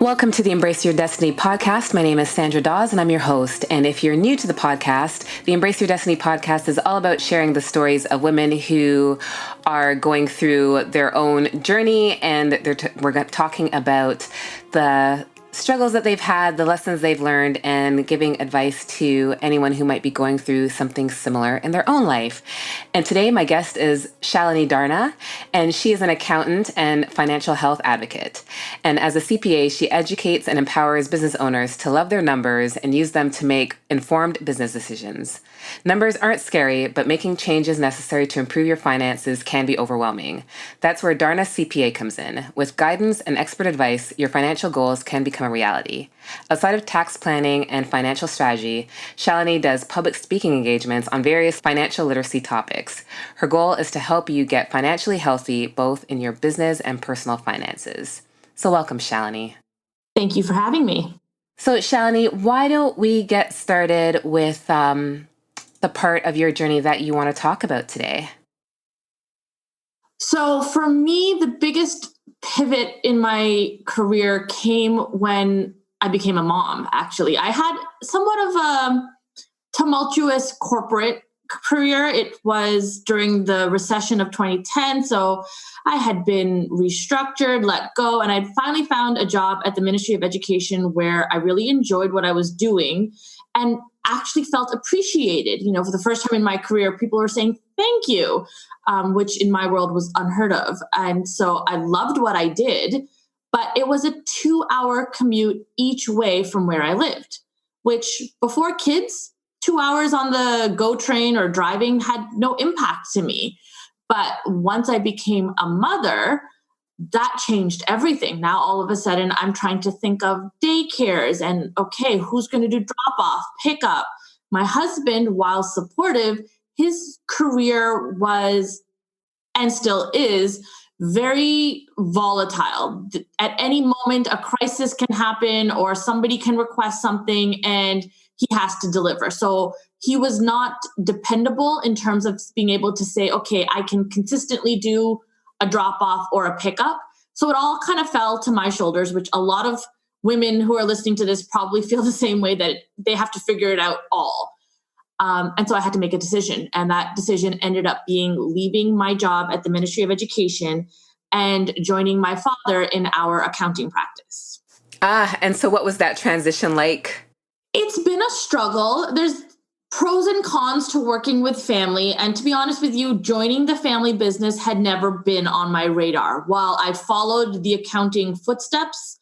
Welcome to the Embrace Your Destiny podcast. My name is Sandra Dawes and I'm your host. And if you're new to the podcast, the Embrace Your Destiny podcast is all about sharing the stories of women who are going through their own journey, and we're talking about the struggles that they've had, the lessons they've learned, and giving advice to anyone who might be going through something similar in their own life. And today my guest is Shalini Dharna, and she is an accountant and financial health advocate. And as a CPA, she educates and empowers business owners to love their numbers and use them to make informed business decisions. Numbers aren't scary, but making changes necessary to improve your finances can be overwhelming. That's where DharnaCPA comes in. With guidance and expert advice, your financial goals can become a reality. Outside of tax planning and financial strategy, Shalini does public speaking engagements on various financial literacy topics. Her goal is to help you get financially healthy, both in your business and personal finances. So welcome, Shalini. Thank you for having me. So Shalini, why don't we get started with the part of your journey that you want to talk about today? So for me, the biggest pivot in my career came when I became a mom, actually. I had somewhat of a tumultuous corporate career. It was during the recession of 2010. So I had been restructured, let go, and I'd finally found a job at the Ministry of Education where I really enjoyed what I was doing and actually felt appreciated. You know, for the first time in my career, people were saying thank you, which in my world was unheard of. And so I loved what I did, but it was a 2-hour commute each way from where I lived, which before kids, 2 hours on the GO train or driving had no impact to me. But once I became a mother, that changed everything. Now, all of a sudden, I'm trying to think of daycares and, okay, who's going to do drop off, pick up? My husband, while supportive, his career was and still is very volatile. At any moment, a crisis can happen or somebody can request something and he has to deliver. So he was not dependable in terms of being able to say, okay, I can consistently do a drop off or a pickup. So it all kind of fell to my shoulders, which a lot of women who are listening to this probably feel the same way, that they have to figure it out all. And so I had to make a decision. And that decision ended up being leaving my job at the Ministry of Education and joining my father in our accounting practice. And so what was that transition like? It's been a struggle. There's pros and cons to working with family. And to be honest with you, joining the family business had never been on my radar. While I followed the accounting footsteps,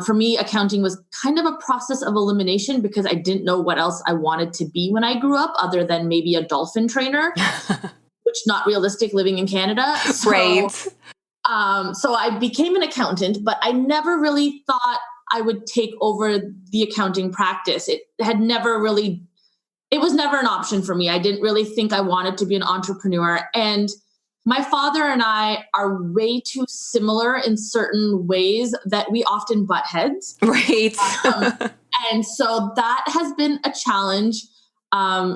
for me, accounting was kind of a process of elimination because I didn't know what else I wanted to be when I grew up, other than maybe a dolphin trainer, which not realistic living in Canada. So, right. So I became an accountant, but I never really thought I would take over the accounting practice. It was never an option for me. I didn't really think I wanted to be an entrepreneur. And my father and I are way too similar in certain ways that we often butt heads. Right. And so that has been a challenge.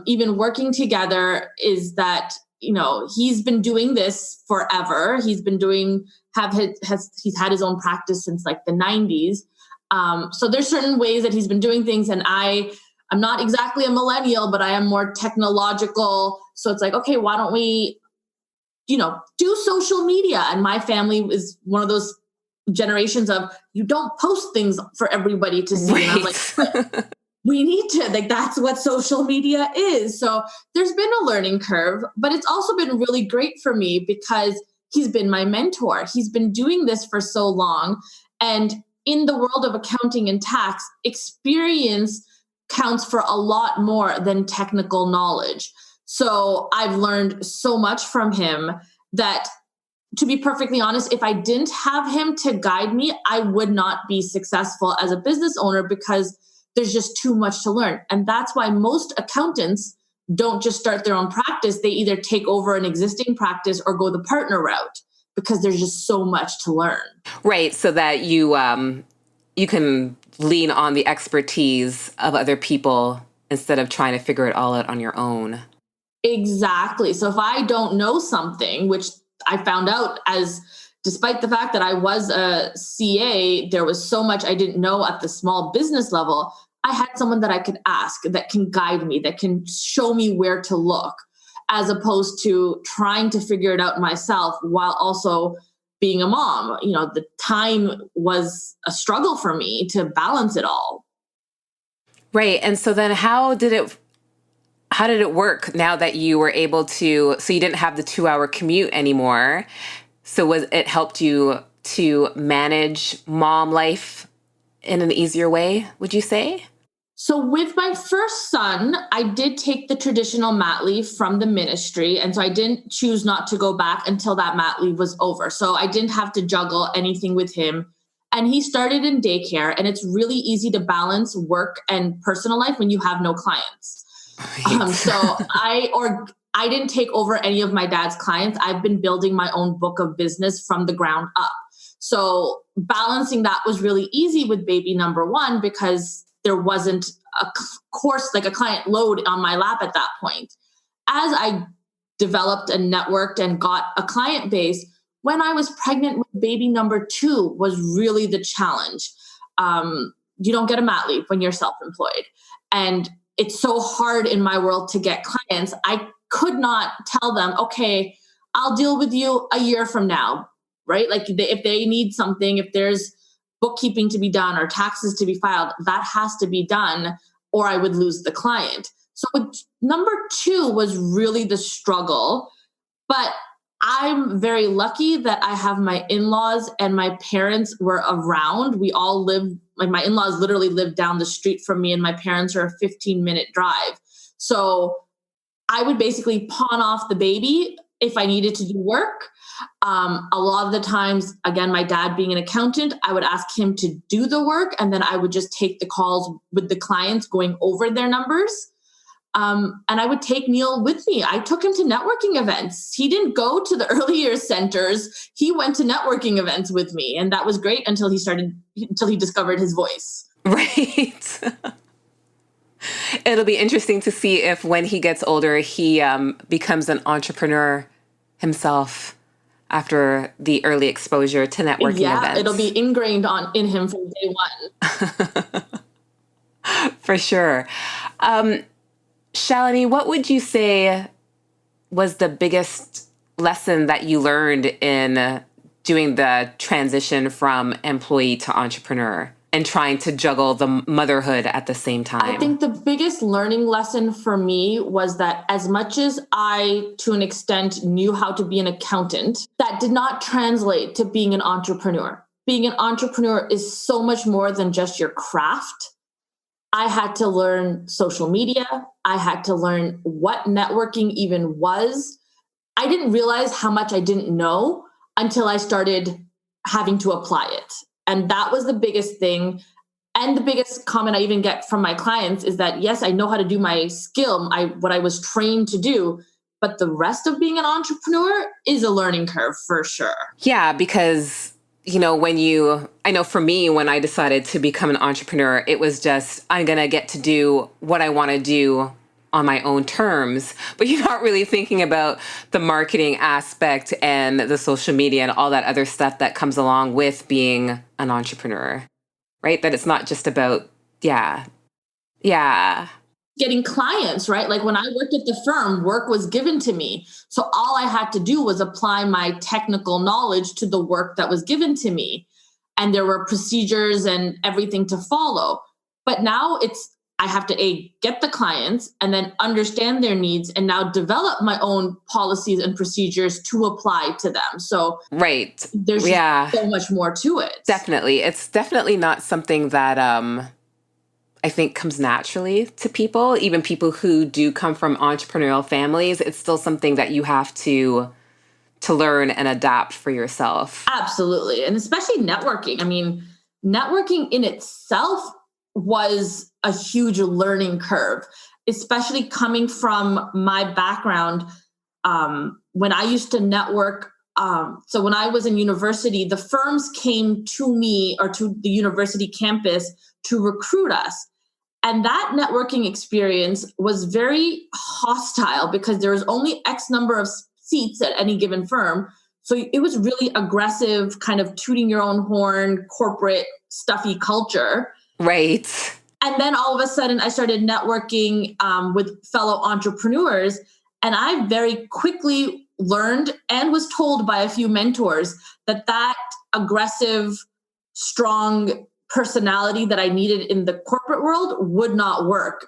Even working together is that, you know, he's been doing this forever. He's been he's had his own practice since like the 90s. So there's certain ways that he's been doing things, and I'm not exactly a millennial, but I am more technological. So it's like, okay, why don't we, do social media? And my family is one of those generations of, you don't post things for everybody to see. Right. And I'm like, we need to, that's what social media is. So there's been a learning curve, but it's also been really great for me because he's been my mentor. He's been doing this for so long. And in the world of accounting and tax, experience counts for a lot more than technical knowledge. So I've learned so much from him that, to be perfectly honest, if I didn't have him to guide me, I would not be successful as a business owner because there's just too much to learn. And that's why most accountants don't just start their own practice. They either take over an existing practice or go the partner route because there's just so much to learn. Right. So that you can lean on the expertise of other people instead of trying to figure it all out on your own. Exactly. So if I don't know something, which I found out as despite the fact that I was a CA, there was so much I didn't know at the small business level. I had someone that I could ask, that can guide me, that can show me where to look, as opposed to trying to figure it out myself while also being a mom. The time was a struggle for me to balance it all. Right. And so then how did it work now that you were able to, so you didn't have the 2-hour commute anymore? So it helped you to manage mom life in an easier way, would you say? So with my first son, I did take the traditional mat leave from the ministry. And so I didn't choose not to go back until that mat leave was over. So I didn't have to juggle anything with him. And he started in daycare, and it's really easy to balance work and personal life when you have no clients. Right. So I didn't take over any of my dad's clients. I've been building my own book of business from the ground up. So balancing that was really easy with baby number one, because there wasn't a course, like a client load on my lap at that point. As I developed and networked and got a client base, when I was pregnant with baby number two was really the challenge. You don't get a mat leave when you're self-employed. And it's so hard in my world to get clients. I could not tell them, okay, I'll deal with you a year from now, right? Like if they need something, if there's bookkeeping to be done or taxes to be filed, that has to be done, or I would lose the client. So number two was really the struggle, but I'm very lucky that I have my in-laws and my parents were around. We all live, like my in-laws literally live down the street from me, and my parents are a 15-minute drive. So I would basically pawn off the baby if I needed to do work. A lot of the times, again, my dad being an accountant, I would ask him to do the work, and then I would just take the calls with the clients going over their numbers. And I would take Neil with me. I took him to networking events. He didn't go to the early years centers. He went to networking events with me. And that was great until he discovered his voice. Right. It'll be interesting to see if when he gets older, he becomes an entrepreneur himself after the early exposure to networking events. It'll be ingrained in him from day one. For sure. Shalini, what would you say was the biggest lesson that you learned in doing the transition from employee to entrepreneur and trying to juggle the motherhood at the same time? I think the biggest learning lesson for me was that as much as I, to an extent, knew how to be an accountant, that did not translate to being an entrepreneur. Being an entrepreneur is so much more than just your craft. I had to learn social media. I had to learn what networking even was. I didn't realize how much I didn't know until I started having to apply it. And that was the biggest thing. And the biggest comment I even get from my clients is that, yes, I know how to do my skill, what I was trained to do, but the rest of being an entrepreneur is a learning curve for sure. Yeah, because I know for me, when I decided to become an entrepreneur, it was just, I'm going to get to do what I want to do on my own terms, but you're not really thinking about the marketing aspect and the social media and all that other stuff that comes along with being an entrepreneur, right? That it's not just about, yeah. Getting clients, right? Like when I worked at the firm, work was given to me. So all I had to do was apply my technical knowledge to the work that was given to me. And there were procedures and everything to follow. But now I have to get the clients and then understand their needs and now develop my own policies and procedures to apply to them. So right. There's so much more to it. Definitely. It's definitely not something that I think comes naturally to people, even people who do come from entrepreneurial families. It's still something that you have to learn and adapt for yourself. Absolutely. And especially networking. I mean, networking in itself was a huge learning curve, especially coming from my background. When I used to network, so when I was in university, the firms came to me or to the university campus to recruit us. And that networking experience was very hostile because there was only X number of seats at any given firm. So it was really aggressive, kind of tooting your own horn, corporate, stuffy culture. Right. And then all of a sudden I started networking with fellow entrepreneurs. And I very quickly learned and was told by a few mentors that aggressive, strong personality that I needed in the corporate world would not work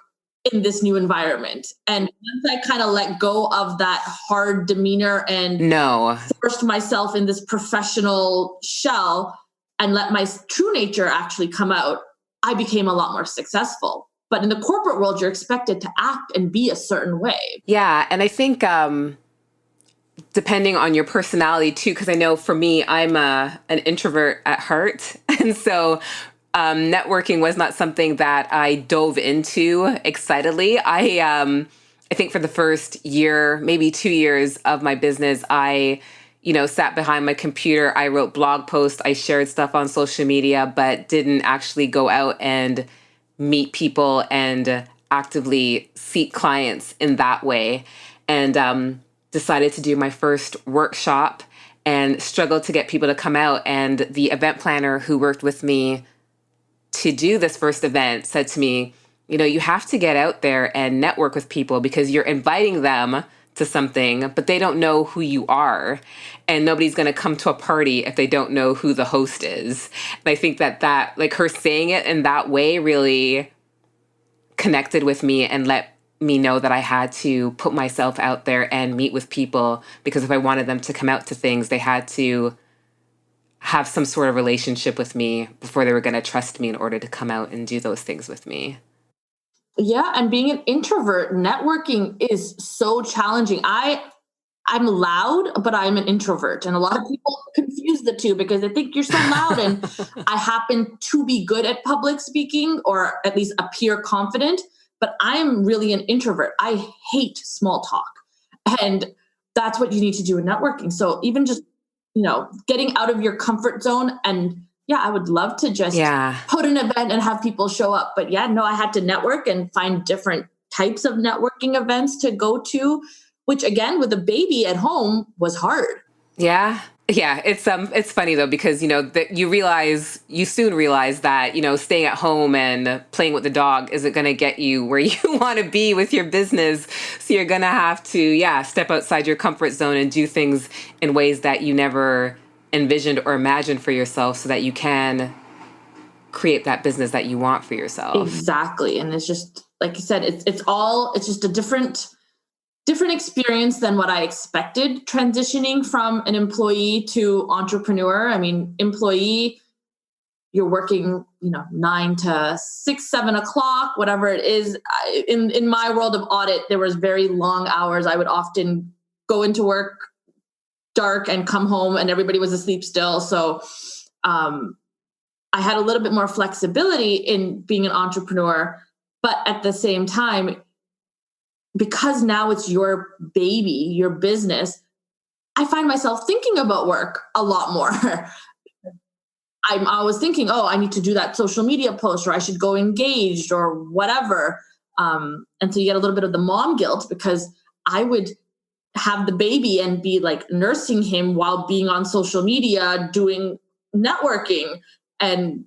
in this new environment. And once I kind of let go of that hard demeanor and forced myself in this professional shell and let my true nature actually come out, I became a lot more successful. But in the corporate world, you're expected to act and be a certain way. Yeah. And I think depending on your personality too, because I know for me, I'm an introvert at heart. And so networking was not something that I dove into excitedly. I think for the first year, maybe 2 years of my business, I sat behind my computer. I wrote blog posts. I shared stuff on social media, but didn't actually go out and meet people and actively seek clients in that way. And decided to do my first workshop and struggled to get people to come out. And the event planner who worked with me to do this first event said to me, you have to get out there and network with people because you're inviting them to something, but they don't know who you are. And nobody's going to come to a party if they don't know who the host is. And I think that like her saying it in that way really connected with me and let me know that I had to put myself out there and meet with people, because if I wanted them to come out to things, they had to have some sort of relationship with me before they were going to trust me in order to come out and do those things with me. Yeah. And being an introvert, networking is so challenging. I'm loud, but I'm an introvert. And a lot of people confuse the two because they think you're so loud. And I happen to be good at public speaking, or at least appear confident, but I'm really an introvert. I hate small talk. And that's what you need to do in networking. So even just, getting out of your comfort zone. And I would love to just put an event and have people show up. But I had to network and find different types of networking events to go to, which again, with a baby at home was hard. Yeah. Yeah. It's funny though, because, that you soon realize that, staying at home and playing with the dog isn't going to get you where you want to be with your business. So you're going to have to, step outside your comfort zone and do things in ways that you never envisioned or imagined for yourself so that you can create that business that you want for yourself. Exactly. And it's just, like you said, it's just a different experience than what I expected transitioning from an employee to entrepreneur. I mean, employee, you're working, 9 to 6, 7 o'clock, whatever it is. In my world of audit, there was very long hours. I would often go into work dark and come home and everybody was asleep still. So I had a little bit more flexibility in being an entrepreneur, but at the same time, because now it's your baby, your business, I find myself thinking about work a lot more. I'm always thinking, I need to do that social media post, or I should go engaged or whatever. And so you get a little bit of the mom guilt, because I would have the baby and be like nursing him while being on social media, doing networking. And,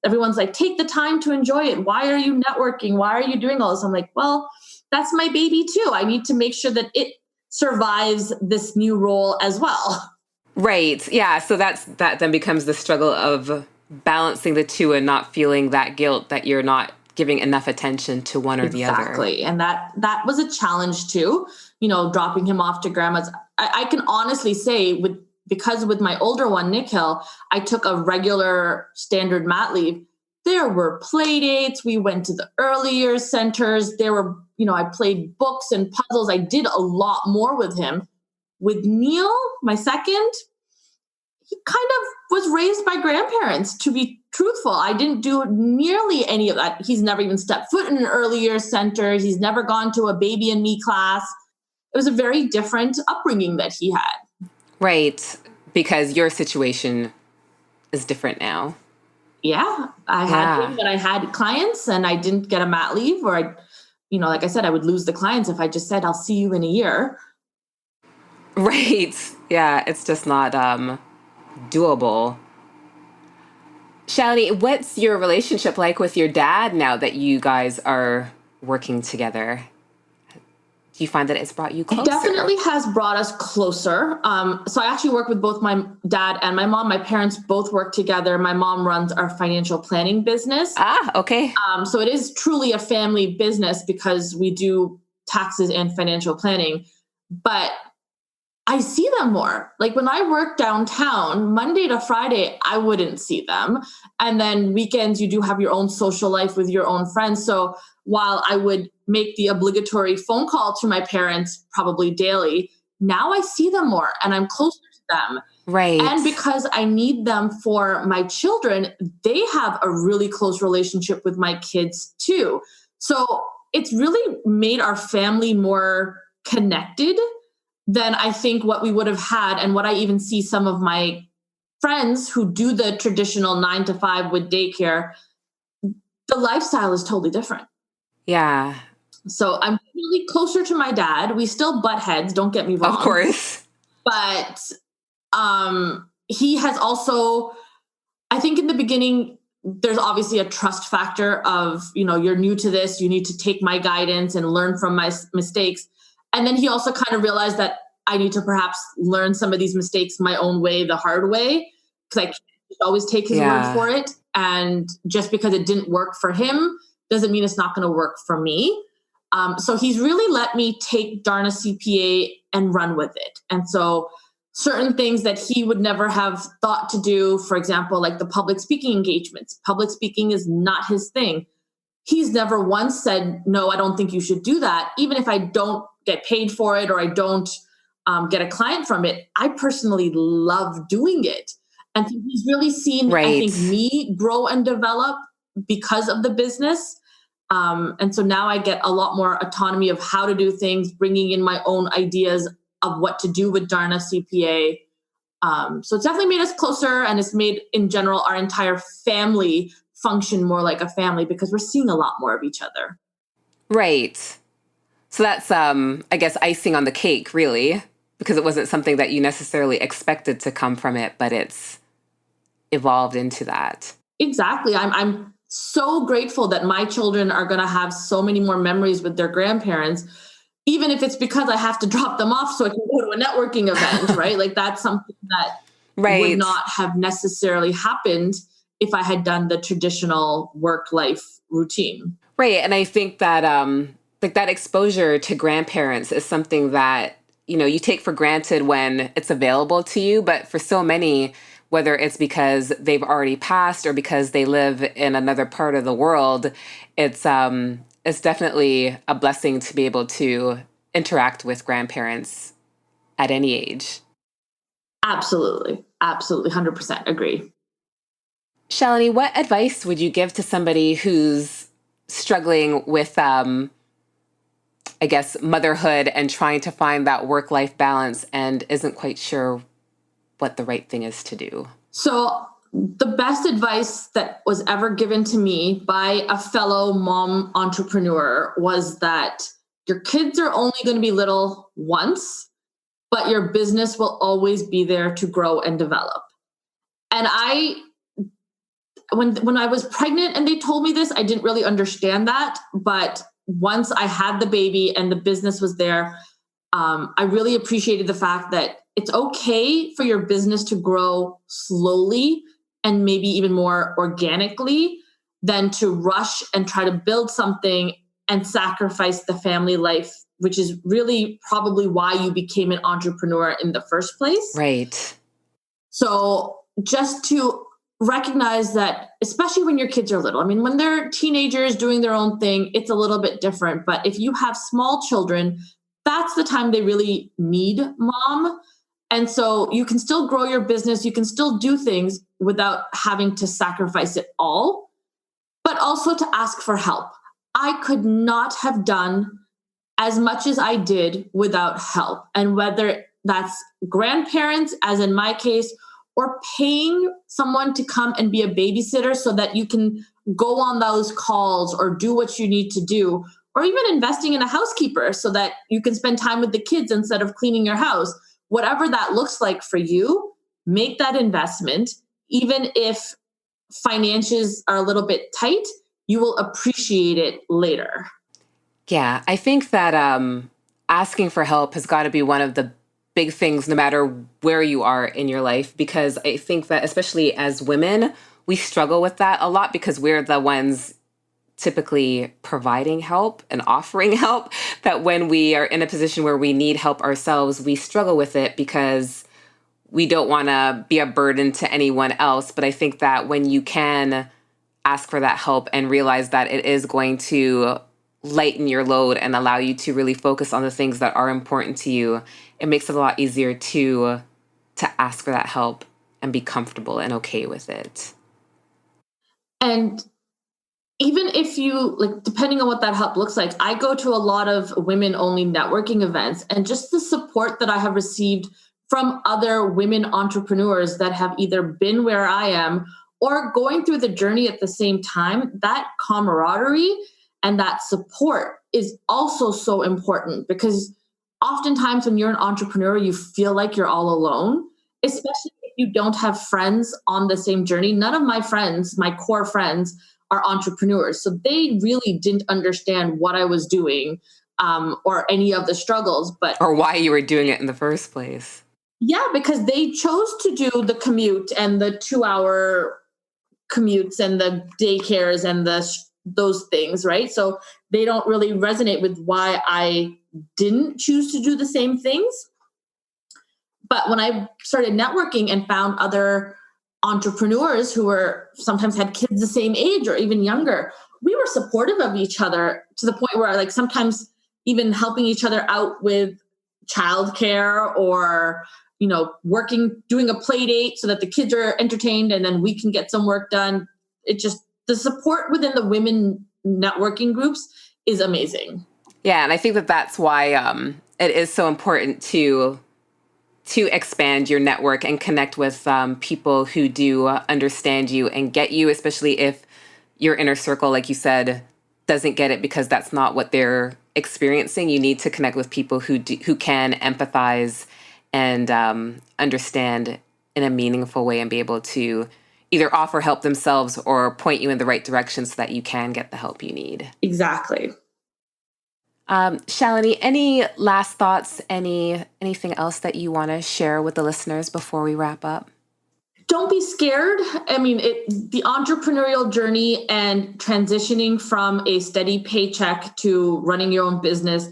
everyone's like, take the time to enjoy it. Why are you networking? Why are you doing all this? I'm like, well, that's my baby too. I need to make sure that it survives this new role as well. Right. Yeah. So that then becomes the struggle of balancing the two and not feeling that guilt that you're not giving enough attention to one or the other. Exactly. And that was a challenge too, dropping him off to grandma's. I can honestly say because with my older one, Nikhil, I took a regular standard mat leave. There were play dates. We went to the early years centers. There were, I played books and puzzles. I did a lot more with him. With Neil, my second, he kind of was raised by grandparents, to be truthful. I didn't do nearly any of that. He's never even stepped foot in an early years center. He's never gone to a baby and me class. It was a very different upbringing that he had. Right. Because your situation is different now. Yeah. I had him, but I had clients and I didn't get a mat leave, or like I said, I would lose the clients if I just said, I'll see you in a year. Right. Yeah, it's just not doable. Shalini, what's your relationship like with your dad now that you guys are working together? Do you find that it's brought you It closer? definitely has brought us closer. So I actually work with both my dad and my mom. My parents both work together. My mom runs our financial planning business. Okay. So it is truly a family business because we do taxes and financial planning. But I see them more. Like when I work downtown, Monday to Friday, I wouldn't see them. And then weekends, you do have your own social life with your own friends. So while I would make the obligatory phone call to my parents probably daily, now I see them more and I'm closer to them. Right. And because I need them for my children, they have a really close relationship with my kids too. So it's really made our family more connected than I think what we would have had, and what I even see some of my friends who do the traditional 9 to 5 with daycare, the lifestyle is totally different. Yeah. So I'm really closer to my dad. We still butt heads, don't get me wrong. Of course. But he has also, I think in the beginning, there's obviously a trust factor of, you're new to this, you need to take my guidance and learn from my mistakes. And then he also kind of realized that I need to perhaps learn some of these mistakes my own way, the hard way, because I can't always take his word for it. And just because it didn't work for him doesn't mean it's not going to work for me. So he's really let me take DharnaCPA and run with it. And so certain things that he would never have thought to do, for example, like the public speaking engagements. Public speaking is not his thing. He's never once said, no, I don't think you should do that. Even if I don't get paid for it or I don't get a client from it, I personally love doing it. And he's really seen, I think, me grow and develop because of the business. And so now I get a lot more autonomy of how to do things, bringing in my own ideas of what to do with DharnaCPA. So it's definitely made us closer, and it's made, in general, our entire family function more like a family because we're seeing a lot more of each other. Right. So that's, I guess, icing on the cake, really, because it wasn't something that you necessarily expected to come from it, but it's evolved into that. Exactly. I'm so grateful that my children are going to have so many more memories with their grandparents, even if it's because I have to drop them off so I can go to a networking event, right? Like that's something that would not have necessarily happened if I had done the traditional work-life routine. Right. And I think that like that exposure to grandparents is something that, you take for granted when it's available to you. But for so many, whether it's because they've already passed or because they live in another part of the world, it's definitely a blessing to be able to interact with grandparents at any age. Absolutely. Absolutely. 100% agree. Shalini, what advice would you give to somebody who's struggling with, I guess, motherhood and trying to find that work-life balance and isn't quite sure what the right thing is to do? So the best advice that was ever given to me by a fellow mom entrepreneur was that your kids are only going to be little once, but your business will always be there to grow and develop. And when I was pregnant and they told me this, I didn't really understand that. But once I had the baby and the business was there, I really appreciated the fact that it's okay for your business to grow slowly and maybe even more organically than to rush and try to build something and sacrifice the family life, which is really probably why you became an entrepreneur in the first place. Right. So just to recognize that, especially when your kids are little, I mean, when they're teenagers doing their own thing, it's a little bit different. But if you have small children, that's the time they really need mom. And so you can still grow your business. You can still do things without having to sacrifice it all, but also to ask for help. I could not have done as much as I did without help. And whether that's grandparents, as in my case, or paying someone to come and be a babysitter so that you can go on those calls or do what you need to do, or even investing in a housekeeper so that you can spend time with the kids instead of cleaning your house. whatever that looks like for you, make that investment. Even if finances are a little bit tight, you will appreciate it later. Yeah, I think that asking for help has got to be one of the big things, no matter where you are in your life, because I think that especially as women, we struggle with that a lot because we're the ones typically providing help and offering help. That when we are in a position where we need help ourselves, we struggle with it because we don't want to be a burden to anyone else. But I think that when you can ask for that help and realize that it is going to lighten your load and allow you to really focus on the things that are important to you, it makes it a lot easier to ask for that help and be comfortable and okay with it. And even if you like, depending on what that help looks like, I go to a lot of women only networking events, and just the support that I have received from other women entrepreneurs that have either been where I am or going through the journey at the same time, that camaraderie and that support is also so important, because oftentimes when you're an entrepreneur, you feel like you're all alone, especially if you don't have friends on the same journey. None of my friends, my core friends, are entrepreneurs. So they really didn't understand what I was doing, or any of the struggles. Or why you were doing it in the first place. Yeah, because they chose to do the commute and the 2-hour commutes and the daycares and those things, right? So they don't really resonate with why I didn't choose to do the same things. But when I started networking and found other entrepreneurs who were sometimes had kids the same age or even younger, we were supportive of each other to the point where, like, sometimes even helping each other out with childcare, or doing a play date so that the kids are entertained and then we can get some work done. It just, the support within the women networking groups is amazing. Yeah, and I think that that's why it is so important to expand your network and connect with people who do understand you and get you, especially if your inner circle, like you said, doesn't get it because that's not what they're experiencing. You need to connect with people who can empathize and understand in a meaningful way and be able to either offer help themselves or point you in the right direction so that you can get the help you need. Exactly. Shalini, any last thoughts, anything else that you want to share with the listeners before we wrap up? Don't be scared. I mean, the entrepreneurial journey and transitioning from a steady paycheck to running your own business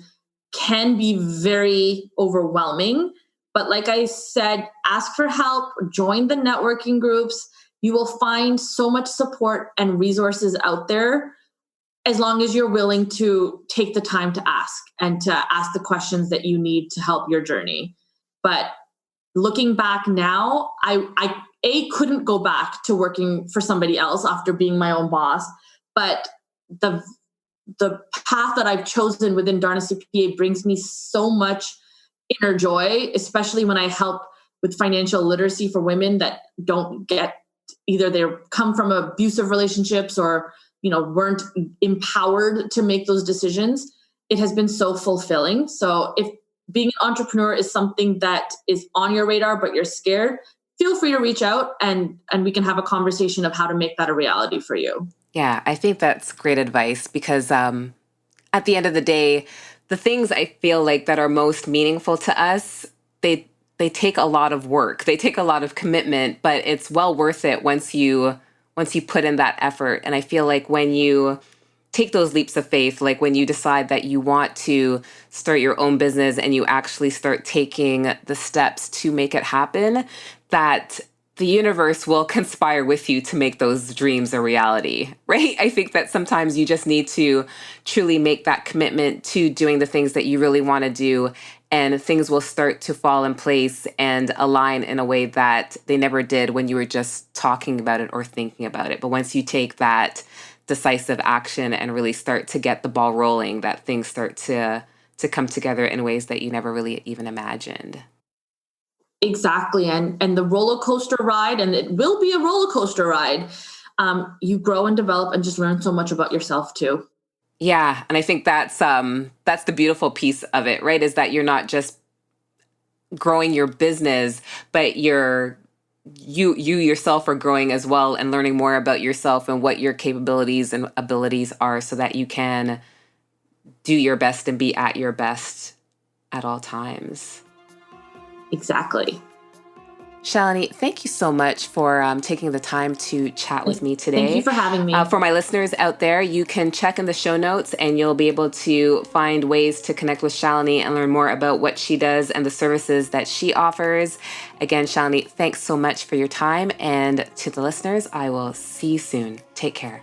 can be very overwhelming. But like I said, ask for help, join the networking groups. You will find so much support and resources out there, as long as you're willing to take the time to ask and to ask the questions that you need to help your journey. But looking back now, I couldn't go back to working for somebody else after being my own boss. But the path that I've chosen within DharnaCPA brings me so much inner joy, especially when I help with financial literacy for women that don't get, either they come from abusive relationships or weren't empowered to make those decisions. It has been so fulfilling. So if being an entrepreneur is something that is on your radar, but you're scared, feel free to reach out and we can have a conversation of how to make that a reality for you. Yeah, I think that's great advice because at the end of the day, the things I feel like that are most meaningful to us, they take a lot of work. They take a lot of commitment, but it's well worth it once you put in that effort. And I feel like when you take those leaps of faith, like when you decide that you want to start your own business and you actually start taking the steps to make it happen, that the universe will conspire with you to make those dreams a reality, right? I think that sometimes you just need to truly make that commitment to doing the things that you really want to do, and things will start to fall in place and align in a way that they never did when you were just talking about it or thinking about it. But once you take that decisive action and really start to get the ball rolling, that things start to come together in ways that you never really even imagined. Exactly. And the roller coaster ride, and it will be a roller coaster ride, you grow and develop and just learn so much about yourself too. Yeah. And I think that's the beautiful piece of it, right? Is that you're not just growing your business, but you yourself are growing as well and learning more about yourself and what your capabilities and abilities are so that you can do your best and be at your best at all times. Exactly. Shalini, thank you so much for taking the time to chat with me today. Thank you for having me. For my listeners out there, you can check in the show notes and you'll be able to find ways to connect with Shalini and learn more about what she does and the services that she offers. Again, Shalini, thanks so much for your time. And to the listeners, I will see you soon. Take care.